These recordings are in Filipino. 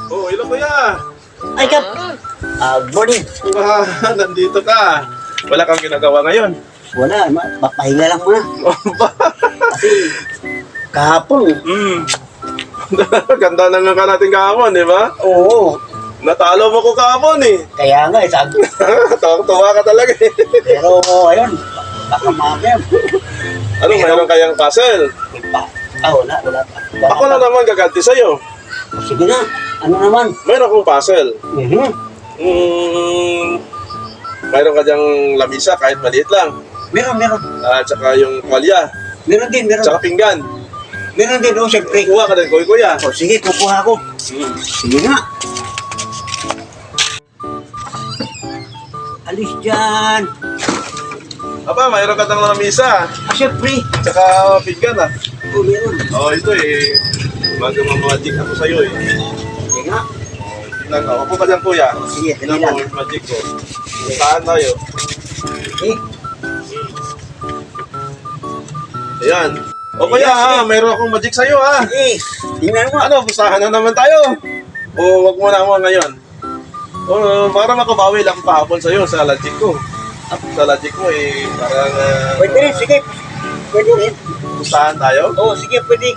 Oh, hello kuya. Ay, Kap. Morning. Nandito ka. Wala kang ginagawa ngayon. Wala, papahinga lang muna. Kasi kahapon. Ganda na nga natin kahapon, di ba? Oo. Natalo mo ko kahapon eh. Kaya nga, sabi. Tawang-tawa ka talaga eh. Pero ayun, baka mamaya. Ano, mayroon kayang puzzle? Wala pa. Ako na naman gaganti sa'yo. Sige na, ano naman? Mayroon akong puzzle. Mayroon ka dyang lamisa kahit maliit lang. Meron. At saka yung kwalya. Meron din. Tsaka pinggan. Meron din, siyempre. Kuha ka din, kuya. Sige, kukuha ko. Sige nga. Alis dyan. Aba, mayroon ka dyang lamisa. Siyempre. Tsaka pinggan ah. Meron. Ito eh. Mag-magic ako sa'yo eh. Sige nga. Tingnan ko. Upo ka dyan, kuya. Sige, Tingnan lang. mo yung magic ko. Saan tayo? Ayan. O kuya ha, mayroon akong magic sa'yo ha. Tingnan mo. Ano, pustahan na naman tayo. O wag mo na ako ngayon. O para makabawi lang kahapon sa'yo sa logic ko. Sa logic mo eh, parang... Pwede rin, sige. Pwede rin. Pustahan tayo? Oo, sige, pwede.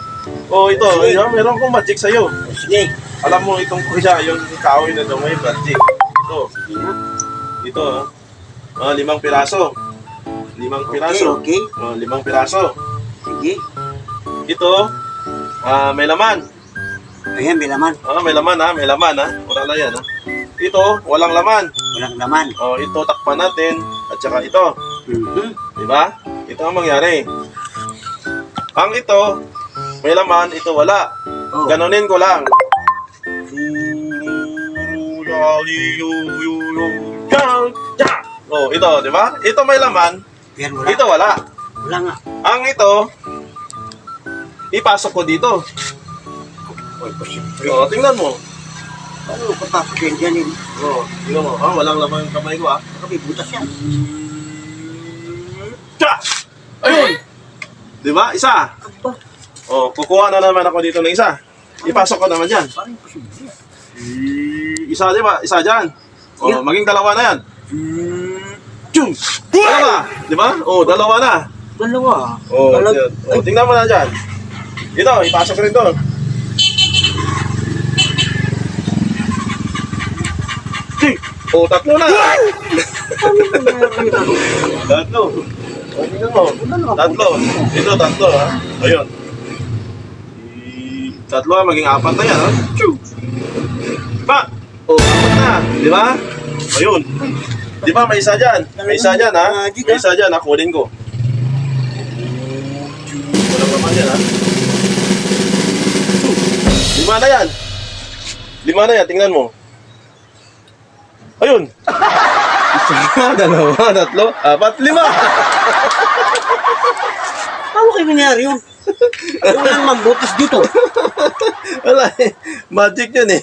O ito, ayan, mayroon akong magic sa'yo. Sige. Alam mo itong kuya, yung kahoy na daw may magic. Ito. Ito ha. 5 piraso. 5 piraso. Okay. 5 piraso. Sige. Ito, may laman. Ayan, may laman. May laman ha, may laman ha. Wala na yan ha. Ito, walang laman. Walang laman. Ito, takpan natin. At saka ito. Diba? Ito ang mangyari. Ang ito, may laman, ito wala. Ganunin ko lang. Ito, diba? Ito may laman. Ito wala. Wala nga. Ang ito, ipasok ko dito. Tingnan mo. Ano, papasok yan dyan yun? Tingnan mo. Walang laman yung kamay ko ha. Baka may butas yan. Ayun! Diba? Isa. Kukuha na naman ako dito ng isa. Ipasok ko naman dyan. Parang posible. Isa, diba? Isa dyan. Maging dalawa na yan. Chum! Dalawa! Diba? Dalawa na. Dalawa. Tingnan mo na dyan. Ito, ipasok rin doon. Tatlo na. Tatlo. Tingnan mo. Tatlo. Ito, tatlo ha. Ayun. Tatlo ha, maging 4 na yan ha. Apat na. Di ba? Ayun. Di ba may isa dyan? May isa dyan ha. May isa dyan ha. Kunin ko. Walang naman yan ha. 5 na yan. 5 na yan. Tingnan mo. Ayun. Isa, dalawa, tatlo, 4, 5. Paano kayo nangyari yun? Wala namang butas dito. Wala eh. Magic yan eh.